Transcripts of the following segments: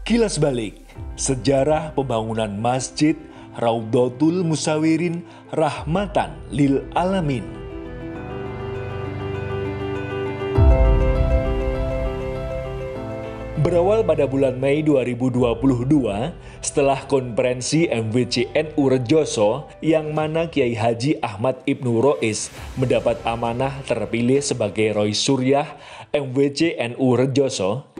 Kilas balik, sejarah pembangunan Masjid Raudhatul Musawirin Rahmatan lil Alamin. Berawal pada bulan Mei 2022, setelah konferensi MWC NU Rejoso yang mana Kiai Haji Ahmad Ibnu Rois mendapat amanah terpilih sebagai Rois Suryah MWC NU Rejoso.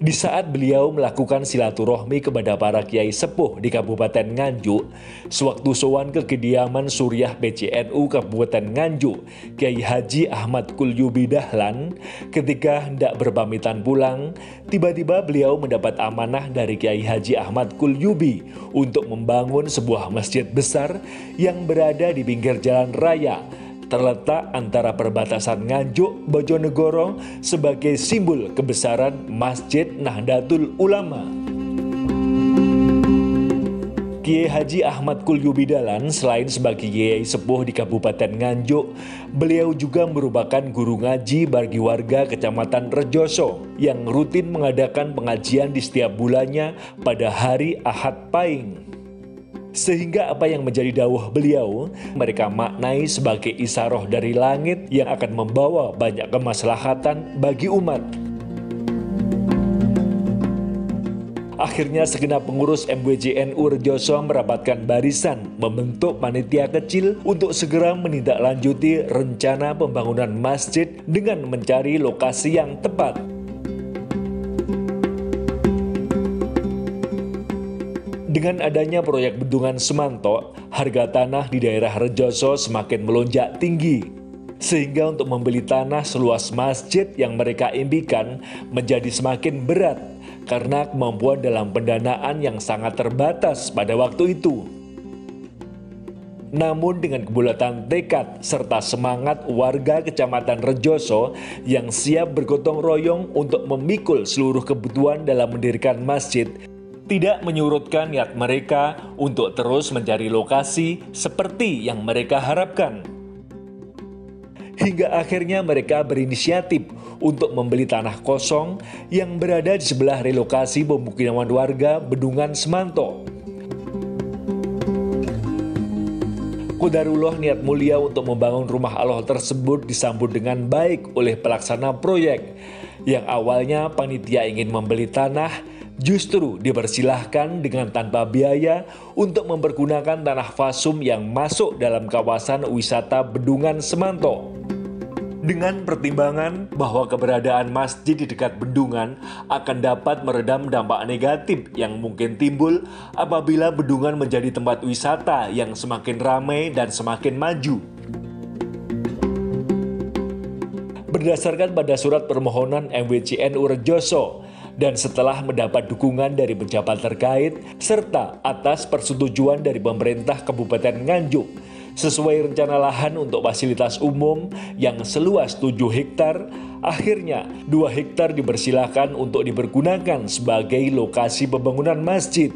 Di saat beliau melakukan silaturahmi kepada para kiai sepuh di Kabupaten Nganjuk, sewaktu sowan ke kediaman Suryah PCNU Kabupaten Nganjuk, Kiai Haji Ahmad Kulyubi Dahlan, ketika hendak berpamitan pulang, tiba-tiba beliau mendapat amanah dari Kiai Haji Ahmad Kulyubi untuk membangun sebuah masjid besar yang berada di pinggir jalan raya, terletak antara perbatasan Nganjuk Bojonegoro sebagai simbol kebesaran Masjid Nahdlatul Ulama. Kiai Haji Ahmad Kulyubi Dahlan selain sebagai kiai sepuh di Kabupaten Nganjuk, beliau juga merupakan guru ngaji bagi warga Kecamatan Rejoso yang rutin mengadakan pengajian di setiap bulannya pada hari Ahad Pahing. Sehingga apa yang menjadi dawuh beliau, mereka maknai sebagai isaroh dari langit yang akan membawa banyak kemaslahatan bagi umat. Akhirnya segenap pengurus MWC NU Rejoso merapatkan barisan membentuk panitia kecil untuk segera menindaklanjuti rencana pembangunan masjid dengan mencari lokasi yang tepat. Dengan adanya proyek bendungan Semanto, harga tanah di daerah Rejoso semakin melonjak tinggi. Sehingga untuk membeli tanah seluas masjid yang mereka impikan menjadi semakin berat karena kemampuan dalam pendanaan yang sangat terbatas pada waktu itu. Namun dengan kebulatan tekad serta semangat warga Kecamatan Rejoso yang siap bergotong royong untuk memikul seluruh kebutuhan dalam mendirikan masjid, tidak menyurutkan niat mereka untuk terus mencari lokasi seperti yang mereka harapkan. Hingga akhirnya mereka berinisiatif untuk membeli tanah kosong yang berada di sebelah relokasi pemukiman warga Bendungan Semanto. Qadarullah niat mulia untuk membangun rumah Allah tersebut disambut dengan baik oleh pelaksana proyek yang awalnya panitia ingin membeli tanah, justru dipersilahkan dengan tanpa biaya untuk mempergunakan tanah fasum yang masuk dalam kawasan wisata Bendungan Semanto. Dengan pertimbangan bahwa keberadaan masjid di dekat bendungan akan dapat meredam dampak negatif yang mungkin timbul apabila bendungan menjadi tempat wisata yang semakin ramai dan semakin maju. Berdasarkan pada surat permohonan MWC NU Rejoso, dan setelah mendapat dukungan dari pejabat terkait serta atas persetujuan dari pemerintah Kabupaten Nganjuk sesuai rencana lahan untuk fasilitas umum yang seluas 7 hektar, akhirnya 2 hektar dipersilakan untuk dipergunakan sebagai lokasi pembangunan masjid.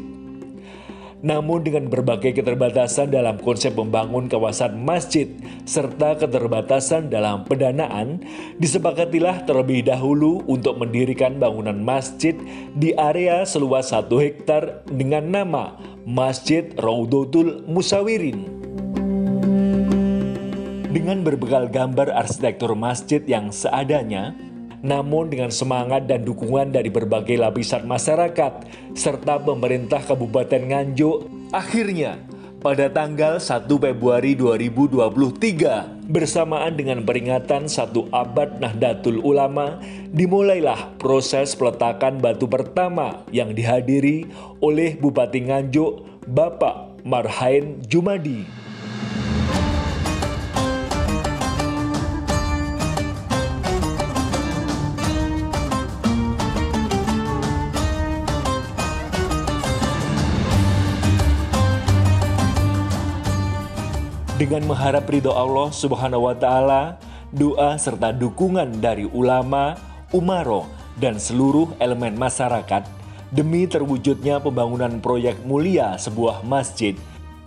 Namun dengan berbagai keterbatasan dalam konsep membangun kawasan masjid serta keterbatasan dalam pendanaan, disepakatilah terlebih dahulu untuk mendirikan bangunan masjid di area seluas 1 hektar dengan nama Masjid Raudhatul Musawirin. Dengan berbekal gambar arsitektur masjid yang seadanya, namun dengan semangat dan dukungan dari berbagai lapisan masyarakat serta pemerintah Kabupaten Nganjuk, akhirnya pada tanggal 1 Februari 2023 bersamaan dengan peringatan 1 abad Nahdlatul Ulama, dimulailah proses peletakan batu pertama yang dihadiri oleh Bupati Nganjuk, Bapak Marhain Jumadi. Dengan mengharap ridho Allah Subhanahu wa Ta'ala, doa serta dukungan dari ulama, umaro, dan seluruh elemen masyarakat demi terwujudnya pembangunan proyek mulia sebuah masjid,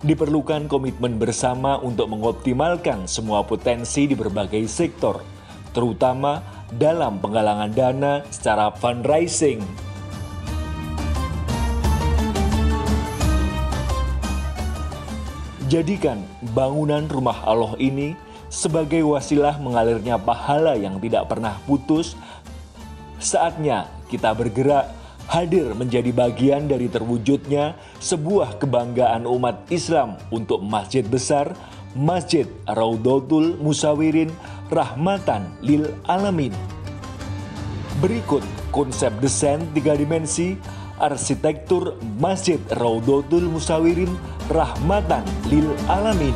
diperlukan komitmen bersama untuk mengoptimalkan semua potensi di berbagai sektor, terutama dalam penggalangan dana secara fundraising. Jadikan bangunan rumah Allah ini sebagai wasilah mengalirnya pahala yang tidak pernah putus. Saatnya kita bergerak hadir menjadi bagian dari terwujudnya sebuah kebanggaan umat Islam untuk masjid besar, Masjid Raudhatul Musawirin Rahmatan Lil Alamin. Berikut konsep desain 3 dimensi arsitektur Masjid Raudhatul Musawirin Rahmatan Lil Alamin.